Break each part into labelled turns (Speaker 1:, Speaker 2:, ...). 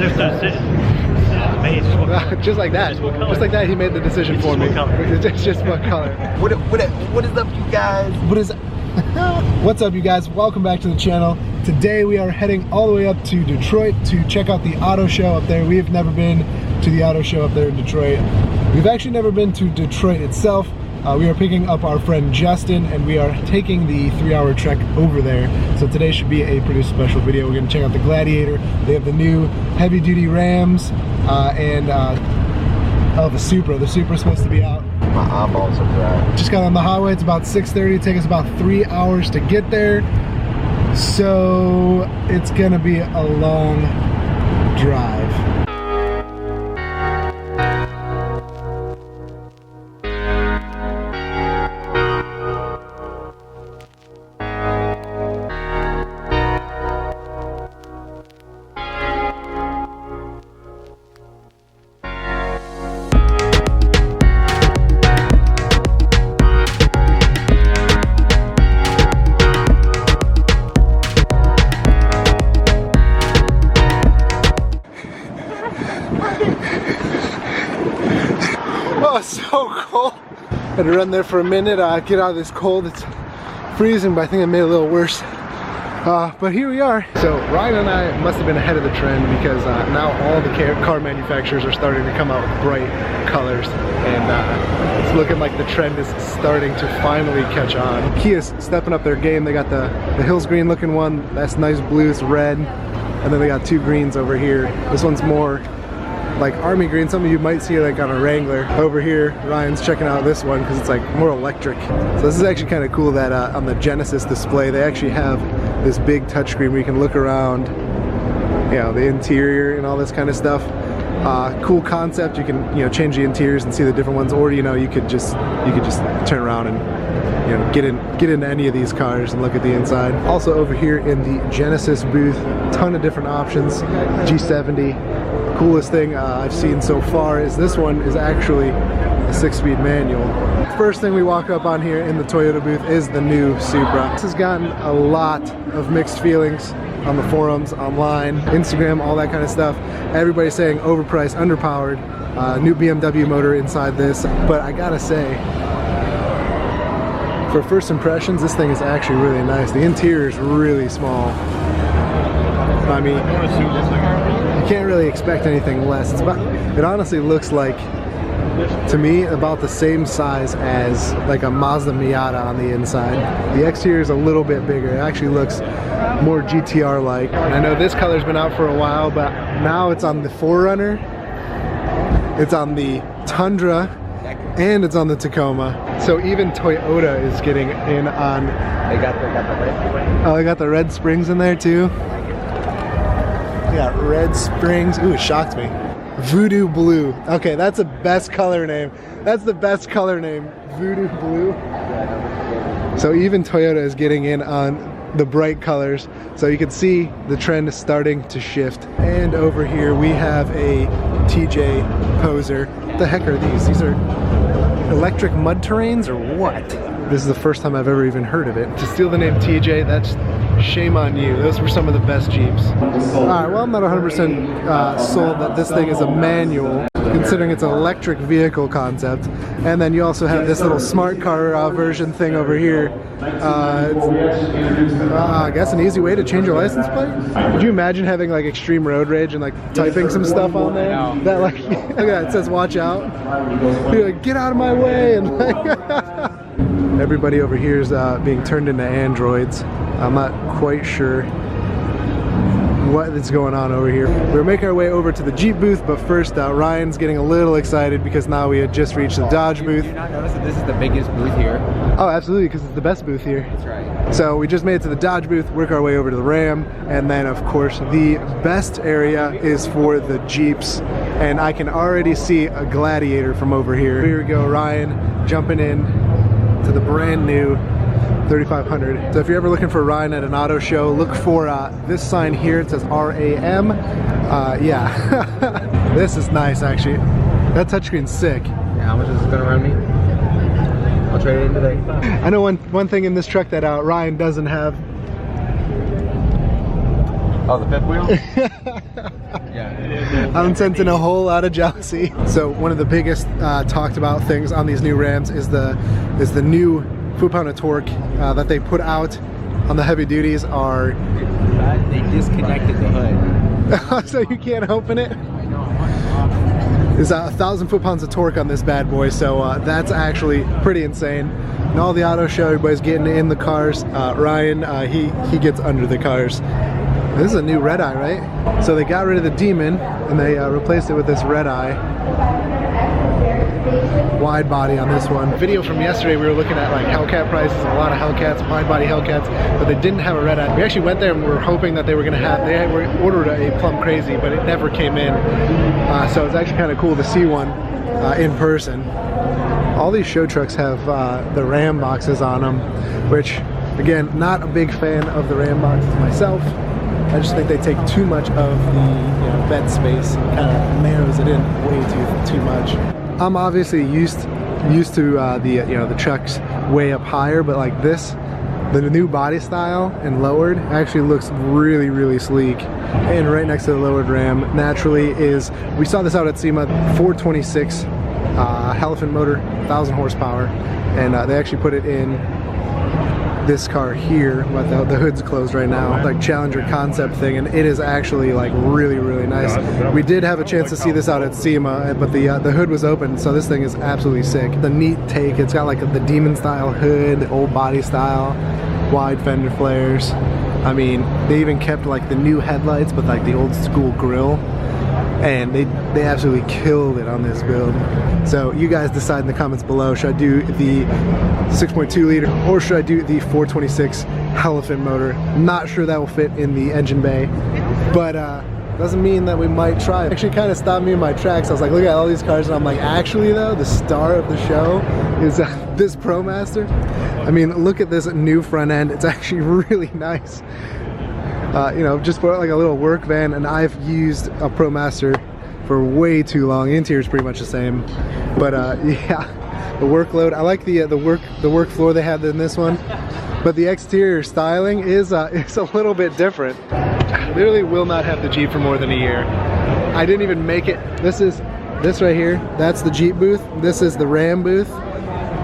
Speaker 1: There's no decision. Made.
Speaker 2: Just like that. Just like that, he made the decision
Speaker 1: it's
Speaker 2: for me.
Speaker 1: It's
Speaker 2: just what color.
Speaker 3: What is up, you guys?
Speaker 2: What's up, you guys? Welcome back to the channel. Today we are heading all the way up to Detroit to check out the auto show up there. We have never been to the auto show up there in Detroit. We've actually never been to Detroit itself. We are picking up our friend Justin, and we are taking the 3-hour trek over there. So today should be a pretty special video. We're going to check out the Gladiator. They have the new heavy-duty Rams the Supra. The Supra's supposed to be out.
Speaker 3: My eyeballs are dry.
Speaker 2: Just got on the highway. It's about 6:30. It takes us about 3 hours to get there. So it's going to be a long drive. Oh, it's so cold. Had to run there for a minute, get out of this cold. It's freezing, but I think it made it a little worse. But here we are. So Ryan and I must have been ahead of the trend because now all the car manufacturers are starting to come out with bright colors. And it's looking like the trend is starting to finally catch on. Kia's stepping up their game. They got the Hills green looking one. That's nice blue, it's red. And then they got two greens over here. This one's more like army green. Some of you might see like on a Wrangler. Over here, Ryan's checking out this one because it's like more electric. So this is actually kind of cool that on the Genesis display, they actually have this big touchscreen where you can look around, you know, the interior and all this kind of stuff. Cool concept. You can, you know, change the interiors and see the different ones, or you know, you could just turn around and, you know, get into any of these cars and look at the inside. Also over here in the Genesis booth, ton of different options. G70. Coolest thing I've seen so far is this one is actually a 6-speed manual. First thing we walk up on here in the Toyota booth is the new Supra. This has gotten a lot of mixed feelings on the forums, online, Instagram, all that kind of stuff. Everybody's saying overpriced, underpowered, new BMW motor inside this. But I gotta say, for first impressions, this thing is actually really nice. The interior is really small. I mean, you can't really expect anything less. It honestly looks like, to me, about the same size as like a Mazda Miata on the inside. The exterior is a little bit bigger. It actually looks more GTR-like. And I know this color's been out for a while, but now it's on the 4Runner, it's on the Tundra, and it's on the Tacoma. So even Toyota is getting in on...
Speaker 3: They got the red.
Speaker 2: Oh, they got the red springs in there too. We got red springs. Ooh, it shocked me. Voodoo Blue. Okay, that's the best color name. That's the best color name. Voodoo Blue. So even Toyota is getting in on the bright colors. So you can see the trend is starting to shift. And over here we have a TJ Poser. What the heck are these? These are electric mud terrains or what? This is the first time I've ever even heard of it. To steal the name TJ, that's shame on you. Those were some of the best Jeeps. Alright, well, I'm not 100% sold that this thing is a manual, considering it's an electric vehicle concept. And then you also have this little smart car version thing over here. I guess an easy way to change your license plate? Would you imagine having like extreme road rage and like typing some stuff on there? That like, look at that, it says watch out. You're like, get out of my way, and like everybody over here is being turned into androids. I'm not quite sure what is going on over here. We're making our way over to the Jeep booth, but first Ryan's getting a little excited because now we had just reached the Dodge booth.
Speaker 3: Did you not notice that this is the biggest booth here?
Speaker 2: Oh, absolutely, because it's the best booth here.
Speaker 3: That's right.
Speaker 2: So we just made it to the Dodge booth, work our way over to the Ram, and then of course the best area is for the Jeeps, and I can already see a Gladiator from over here. Here we go, Ryan jumping in to the brand new 3500. So if you're ever looking for Ryan at an auto show, look for this sign here. It says RAM. Yeah, this is nice actually. That touchscreen's sick.
Speaker 3: Yeah, how much is this gonna run me? I'll trade it in today.
Speaker 2: I know one thing in this truck that Ryan doesn't have.
Speaker 3: Oh, the fifth wheel? Yeah.
Speaker 2: I'm sensing a whole lot of jealousy. So one of the biggest talked about things on these new Rams is the new foot-pound of torque that they put out on the heavy duties are...
Speaker 3: They disconnected the hood.
Speaker 2: So you can't open it? There's 1,000 foot-pounds of torque on this bad boy, so that's actually pretty insane. And all the auto show, everybody's getting in the cars. Ryan, he gets under the cars. This is a new red eye, right? So they got rid of the Demon and they replaced it with this red eye. Wide body on this one. Video from yesterday, we were looking at like Hellcat prices, a lot of Hellcats, wide body Hellcats, but they didn't have a red eye. We actually went there and we were hoping that they were gonna have, they were ordered a Plum Crazy, but it never came in. So it's actually kind of cool to see one in person. All these show trucks have the Ram boxes on them, which again, not a big fan of the Ram boxes myself. I just think they take too much of the bed space and kind of narrows it in way too much. I'm obviously used to the trucks way up higher, but like this, the new body style and lowered actually looks really sleek. And right next to the lowered Ram naturally is, we saw this out at SEMA, 426 Elephant motor, 1,000 horsepower, and they actually put it in this car here, but the hood's closed right now, like Challenger concept thing, and it is actually like really nice. We did have a chance to see this out at SEMA, but the hood was open, so this thing is absolutely sick. The neat take, it's got like the Demon style hood, the old body style, wide fender flares. I mean, they even kept like the new headlights, but like the old school grille. And they absolutely killed it on this build. So you guys decide in the comments below, should I do the 6.2 liter or should I do the 426 Elephant motor? Not sure that will fit in the engine bay, but doesn't mean that we might try it. Actually kind of stopped me in my tracks. I was like, look at all these cars, and I'm like, actually though, the star of the show is this ProMaster. I mean, look at this new front end. It's actually really nice. Just for like a little work van, and I've used a ProMaster for way too long. The interior is pretty much the same, but yeah, the workload. I like the work floor they have in this one, but the exterior styling is a little bit different. I literally will not have the Jeep for more than a year. I didn't even make it. This right here. That's the Jeep booth. This is the Ram booth.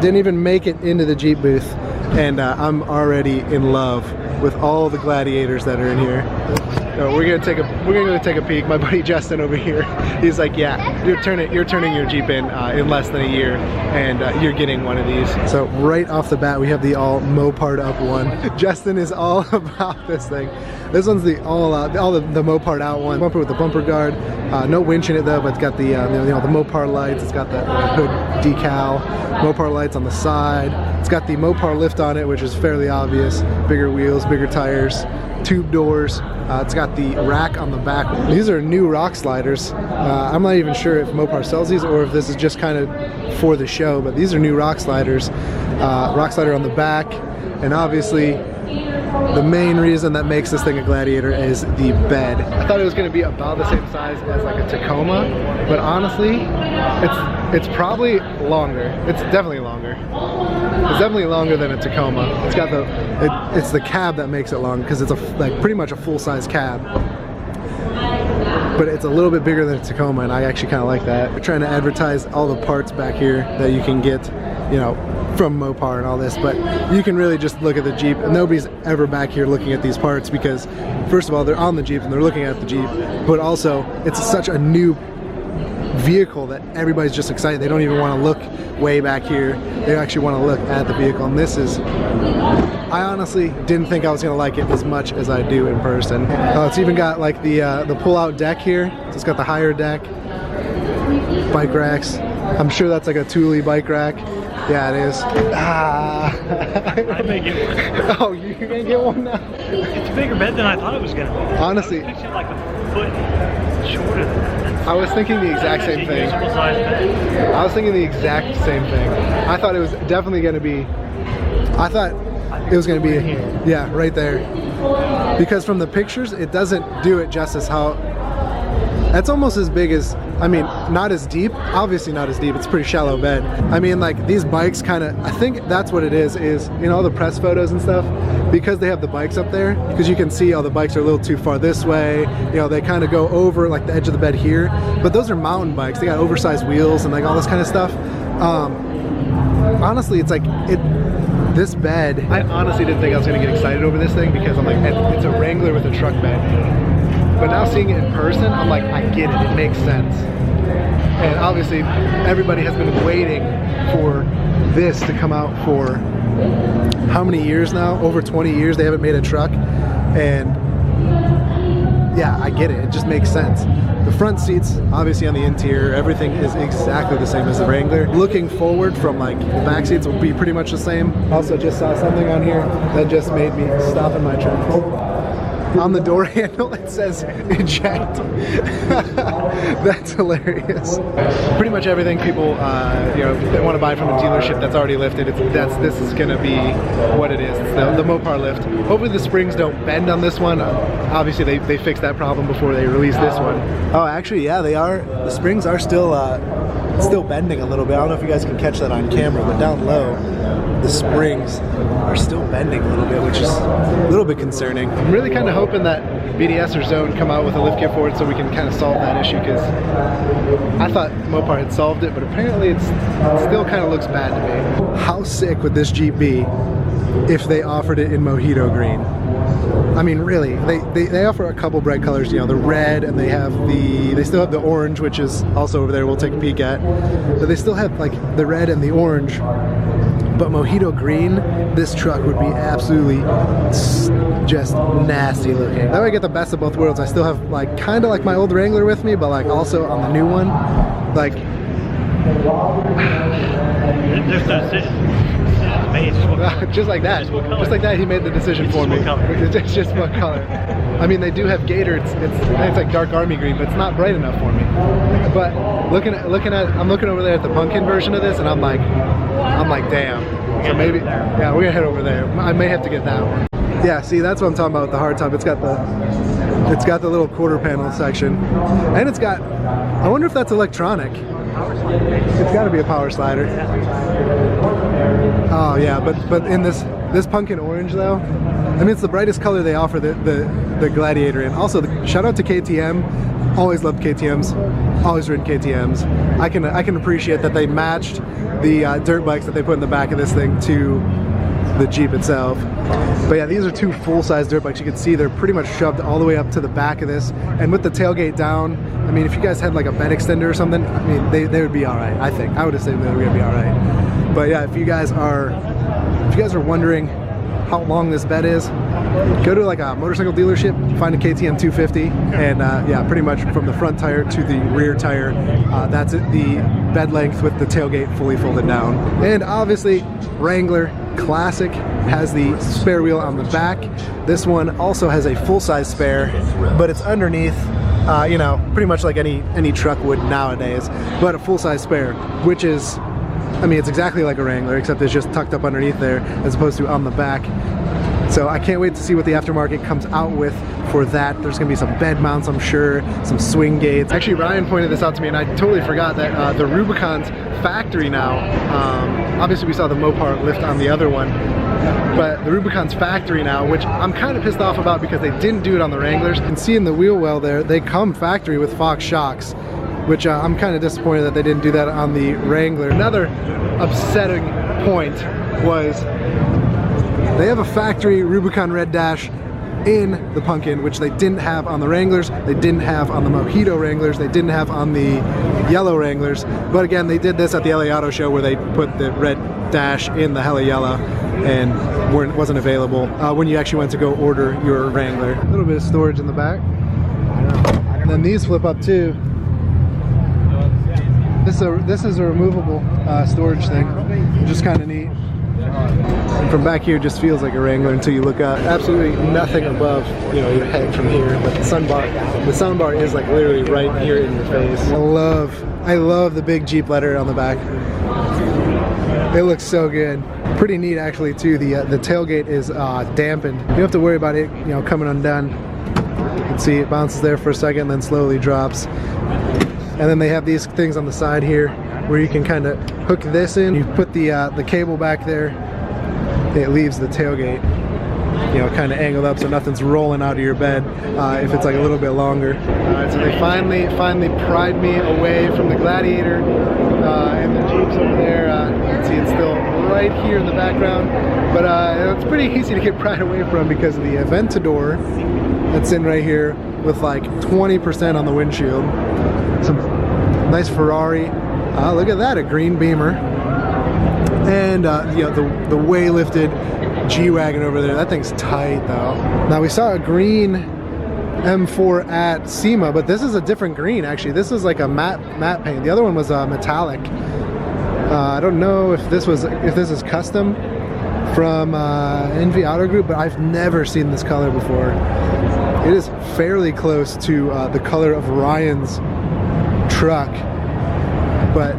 Speaker 2: Didn't even make it into the Jeep booth, and I'm already in love with all the Gladiators that are in here. So we're gonna go take a peek. My buddy Justin over here, he's like, yeah, you're turning your Jeep in less than a year, and you're getting one of these. So right off the bat, we have the all Mopard up one. Justin is all about this thing. This one's the the Mopard out one. Bumper with the bumper guard. No winch in it though, but it's got the Mopar lights. It's got the hood decal. Mopar lights on the side. It's got the Mopar lift on it, which is fairly obvious. Bigger wheels, bigger tires, tube doors. It's got the rack on the back. These are new rock sliders. I'm not even sure if Mopar sells these or if this is just kind of for the show, but these are new rock sliders. Rock slider on the back, and obviously the main reason that makes this thing a Gladiator is the bed. I thought it was going to be about the same size as like a Tacoma, but honestly, it's probably longer. It's definitely longer. It's definitely longer than a Tacoma. It's got it's the cab that makes it long, because it's like pretty much a full-size cab. But it's a little bit bigger than a Tacoma, and I actually kind of like that. We're trying to advertise all the parts back here that you can get, from Mopar and all this, but you can really just look at the Jeep, and nobody's ever back here looking at these parts because, first of all, they're on the Jeep and they're looking at the Jeep, but also it's such a new vehicle that everybody's just excited. They don't even want to look way back here. They actually want to look at the vehicle, and this is, I honestly didn't think I was going to like it as much as I do in person. It's even got like the pull-out deck here, so it's got the higher deck, bike racks. I'm sure that's like a Thule bike rack. Yeah, it is.
Speaker 1: I may get one.
Speaker 2: Oh, you're gonna get one now?
Speaker 1: It's a bigger bed than I thought it was gonna be.
Speaker 2: Honestly,
Speaker 1: I was picturing like a foot shorter than that.
Speaker 2: I was thinking the exact same thing. I was thinking the exact same thing. I thought it was definitely gonna be. I thought it was gonna be, yeah, right there. Because from the pictures, it doesn't do it justice. How that's almost as big as, I mean, not as deep, obviously not as deep, it's a pretty shallow bed. I mean, like, these bikes kind of, I think that's what it is, all the press photos and stuff, because they have the bikes up there, because you can see all the bikes are a little too far this way, you know, they kind of go over like the edge of the bed here, but those are mountain bikes. They got oversized wheels and like all this kind of stuff. Honestly, it's like, this bed, I honestly didn't think I was gonna get excited over this thing because I'm like, it's a Wrangler with a truck bed. But now seeing it in person, I'm like, I get it, it makes sense. And obviously, everybody has been waiting for this to come out for how many years now? Over 20 years they haven't made a truck. And yeah, I get it, it just makes sense. The front seats, obviously on the interior, everything is exactly the same as the Wrangler. Looking forward from like the back seats will be pretty much the same. Also just saw something on here that just made me stop in my tracks. On the door handle it says eject. That's hilarious. Pretty much everything people you know, they want to buy from a dealership that's already lifted, this is gonna be what it is. It's the Mopar lift. Hopefully the springs don't bend on this one. Obviously they fixed that problem before they released this one. Oh, actually, yeah, they are. The springs are still bending a little bit. I don't know if you guys can catch that on camera, but down low, the springs are still bending a little bit, which is a little bit concerning. I'm really kind of hoping that BDS or Zone come out with a lift kit for it so we can kind of solve that issue, because I thought Mopar had solved it, but apparently it still kind of looks bad to me. How sick would this Jeep be if they offered it in Mojito green? I mean, really, they offer a couple bright colors, you know, the red, and they still have the orange, which is also over there, we'll take a peek at, but they still have like the red and the orange. But Mojito green, this truck would be absolutely just nasty looking. That way I get the best of both worlds. I still have like kind of like my old Wrangler with me, but like also on the new one, like.
Speaker 1: There's no decision. Made,
Speaker 2: just like that. Just like that, he made the decision for me. It's just what color. I mean, they do have Gator. It's like dark army green, but it's not bright enough for me. But I'm looking over there at the pumpkin version of this, and I'm like, damn. So maybe, yeah, we're gonna head over there. I may have to get that one. Yeah, see, that's what I'm talking about with the hardtop. It's got the little quarter panel section, and it's got. I wonder if that's electronic. It's got to be a power slider. Oh yeah, but in this pumpkin orange though, I mean, it's the brightest color they offer the Gladiator in. Also, shout out to KTM. Always loved KTMs. Always ridden KTMs. I can appreciate that they matched the dirt bikes that they put in the back of this thing to the Jeep itself. But yeah, these are two full-size dirt bikes. You can see they're pretty much shoved all the way up to the back of this, and with the tailgate down, I mean, if you guys had like a bed extender or something, I mean, they would be all right. I think I would have said they were gonna be all right. But yeah, if you guys are wondering how long this bed is, go to like a motorcycle dealership, find a KTM 250, and yeah, pretty much from the front tire to the rear tire, that's it, the bed length with the tailgate fully folded down. And obviously, Wrangler Classic has the spare wheel on the back. This one also has a full-size spare, but it's underneath, you know, pretty much like any truck would nowadays, but a full-size spare, which is, I mean, it's exactly like a Wrangler, except it's just tucked up underneath there as opposed to on the back. So I can't wait to see what the aftermarket comes out with for that. There's gonna be some bed mounts, I'm sure, some swing gates. Actually, Ryan pointed this out to me, and I totally forgot that the Rubicon's factory now, obviously we saw the Mopar lift on the other one, but the Rubicon's factory now, which I'm kind of pissed off about because they didn't do it on the Wranglers. And seeing the wheel well there, they come factory with Fox shocks, which I'm kind of disappointed that they didn't do that on the Wrangler. Another upsetting point was they have a factory Rubicon Red Dash in the Pumpkin, which they didn't have on the Wranglers, they didn't have on the Mojito Wranglers, they didn't have on the yellow Wranglers. But again, they did this at the LA Auto Show where they put the red dash in the hella yellow and wasn't available when you actually went to go order your Wrangler. A little bit of storage in the back. And then these flip up too. This is a removable storage thing, which is kind of neat. And from back here, it just feels like a Wrangler until you look up. Absolutely nothing above, you know, your head from here. But the sound bar is like literally right here in your face. I love the big Jeep letter on the back. It looks so good. Pretty neat actually too. The tailgate is dampened. You don't have to worry about it, you know, coming undone. You can see it bounces there for a second, then slowly drops. And then they have these things on the side here where you can kind of hook this in. You put the cable back there, it leaves the tailgate. you know, kind of angled up so nothing's rolling out of your bed if it's like a little bit longer. Alright, so they finally pried me away from the Gladiator and the Jeeps over there. You can see it's still right here in the background, but it's pretty easy to get pried away from because of the Aventador that's in right here with like 20% on the windshield. Some nice Ferrari. Look at that, a green Beamer. And you know, the way lifted G-Wagon over there. That thing's tight though. Now we saw a green M4 at SEMA, but this is a different green actually. This is like a matte paint. The other one was metallic. I don't know if this is custom from NV Auto Group, but I've never seen this color before. It is fairly close to the color of Ryan's truck, but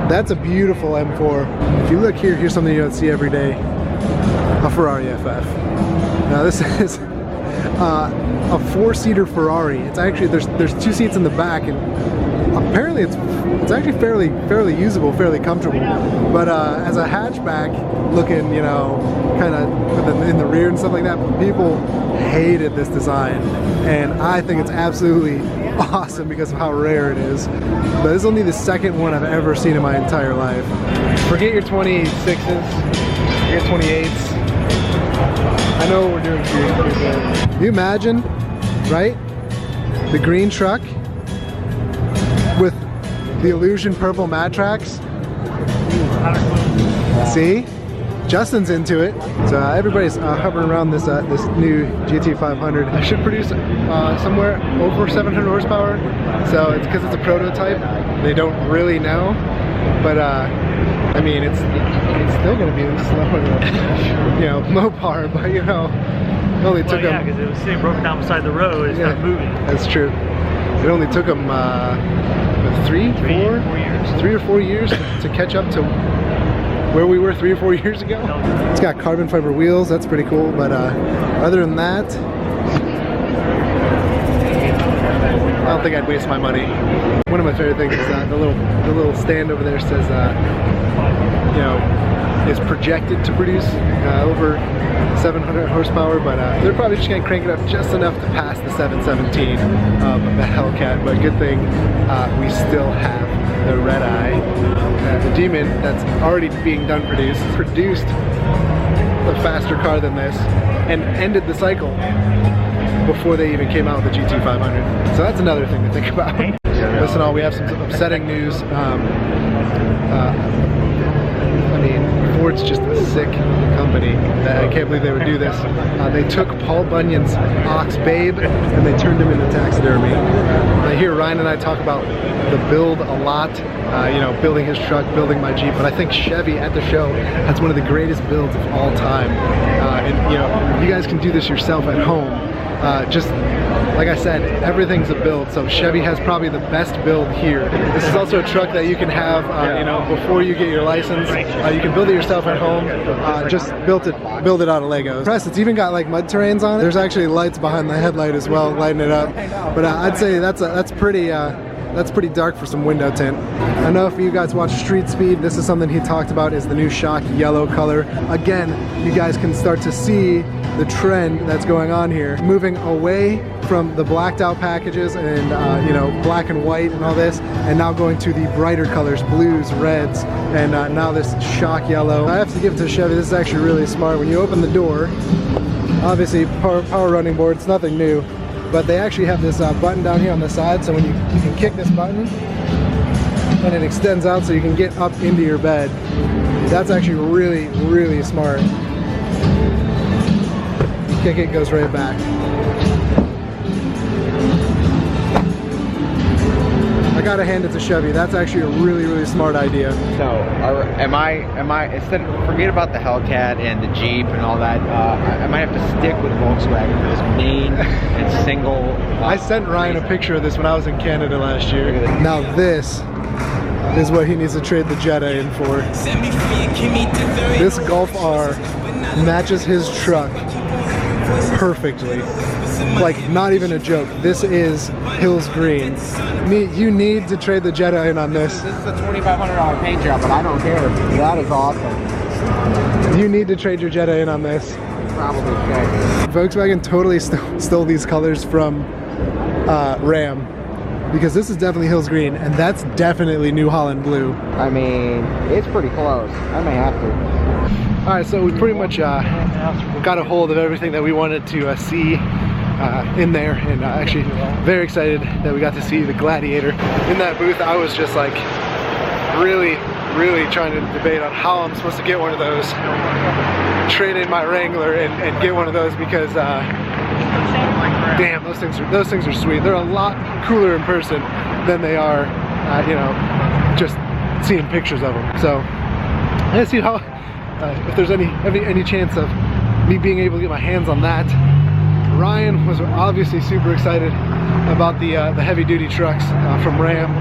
Speaker 2: that's a beautiful M4. If you look here, here's something you don't see every day: a Ferrari FF. Now this is a 4-seater Ferrari. It's actually there's 2 seats in the back, and apparently it's actually fairly usable, fairly comfortable. But as a hatchback, looking, you know, kind of in the rear and stuff like that, people hated this design, and I think it's absolutely awesome because of how rare it is. But this is only the second one I've ever seen in my entire life. Forget your 26s, forget 28s. I know what we're doing here. Can you imagine, right? The green truck with the Illusion purple mat tracks. See? Justin's into it. So everybody's hovering around this this new GT500. I should produce somewhere over 700 horsepower. So it's because it's a prototype. They don't really know, but I mean it's still gonna be slower than, you know, Mopar, but you know, it only took them. Yeah,
Speaker 1: because it was sitting broken down beside the road. It's not moving. That's true.
Speaker 2: It only took them 3 or 4 years to catch up to where we were 3 or 4 years ago. It's got carbon fiber wheels, that's pretty cool, but other than that, I don't think I'd waste my money. One of my favorite things is the little stand over there says, you know, is projected to produce over 700 horsepower, but they're probably just gonna crank it up just enough to pass the 717 of the Hellcat. But good thing we still have the Red Eye, the Demon that's already being produced a faster car than this, and ended the cycle before they even came out with the GT500. So that's another thing to think about. Listen, all, we have some upsetting news. I mean, Ford's just a sick company. I can't believe they would do this. They took Paul Bunyan's ox Babe and they turned him into taxidermy. I hear Ryan and I talk about the build a lot, you know, building his truck, building my Jeep, but I think Chevy at the show has one of the greatest builds of all time. And you know, you guys can do this yourself at home. Just like I said, everything's a build, so Chevy has probably the best build here. This is also a truck that you can have, you know, before you get your license. You can build it yourself at home. Just build it out of Legos. Plus, it's even got like mud terrains on it. There's actually lights behind the headlight as well, lighting it up. But I'd say that's pretty dark for some window tint. I know if you guys watch Street Speed, this is something he talked about, is the new shock yellow color. Again, you guys can start to see the trend that's going on here, moving away from the blacked out packages and you know, black and white and all this, and now going to the brighter colors, blues, reds, and now this shock yellow. I have to give it to Chevy. This is actually really smart. When you open the door, obviously power running board, it's nothing new, but they actually have this button down here on the side, so when you can kick this button and it extends out so you can get up into your bed. That's actually really, really smart. You kick it, goes right back. I gotta hand it to Chevy. That's actually a really, really smart idea.
Speaker 3: So, am I instead of forget about the Hellcat and the Jeep and all that, I might have to stick with Volkswagen for this main and single.
Speaker 2: I sent Ryan a picture of this when I was in Canada last year. Now this is what he needs to trade the Jetta in for. This Golf R matches his truck perfectly. Like, not even a joke. This is Hills Green. You need to trade the Jetta in on this.
Speaker 3: This is a $2,500 paint job, but I don't care. That is awesome.
Speaker 2: You need to trade your Jetta in on this.
Speaker 3: Probably should.
Speaker 2: Volkswagen totally stole these colors from Ram, because this is definitely Hills Green, and that's definitely New Holland Blue.
Speaker 3: I mean, it's pretty close. I may have to.
Speaker 2: All right, so we pretty much got a hold of everything that we wanted to see in there, and actually very excited that we got to see the Gladiator. In that booth, I was just like really trying to debate on how I'm supposed to get one of those, trade in my Wrangler and get one of those, because damn, those things are sweet. They're a lot cooler in person than they are, you know, just seeing pictures of them. So let's see how, if there's any chance of me being able to get my hands on that. Ryan was obviously super excited about the heavy-duty trucks from Ram.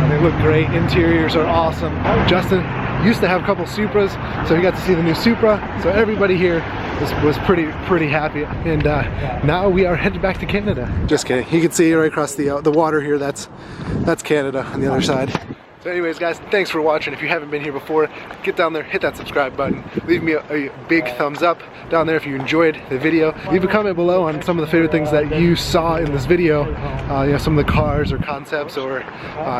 Speaker 2: They look great. Interiors are awesome. Justin used to have a couple Supras, so he got to see the new Supra. So everybody here was pretty happy. And now we are headed back to Canada. Just kidding. You can see right across the water here. That's Canada on the other side. So anyways, guys, thanks for watching. If you haven't been here before, get down there, hit that subscribe button. Leave me a big thumbs up down there if you enjoyed the video. Leave a comment below on some of the favorite things that you saw in this video. You know, some of the cars or concepts or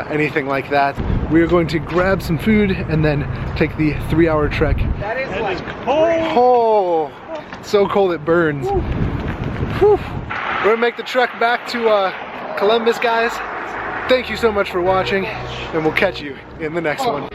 Speaker 2: anything like that. We are going to grab some food and then take the 3-hour trek.
Speaker 3: That is like
Speaker 2: cold. Oh, so cold it burns. Whew. We're gonna make the trek back to Columbus, guys. Thank you so much for watching, and we'll catch you in the next one.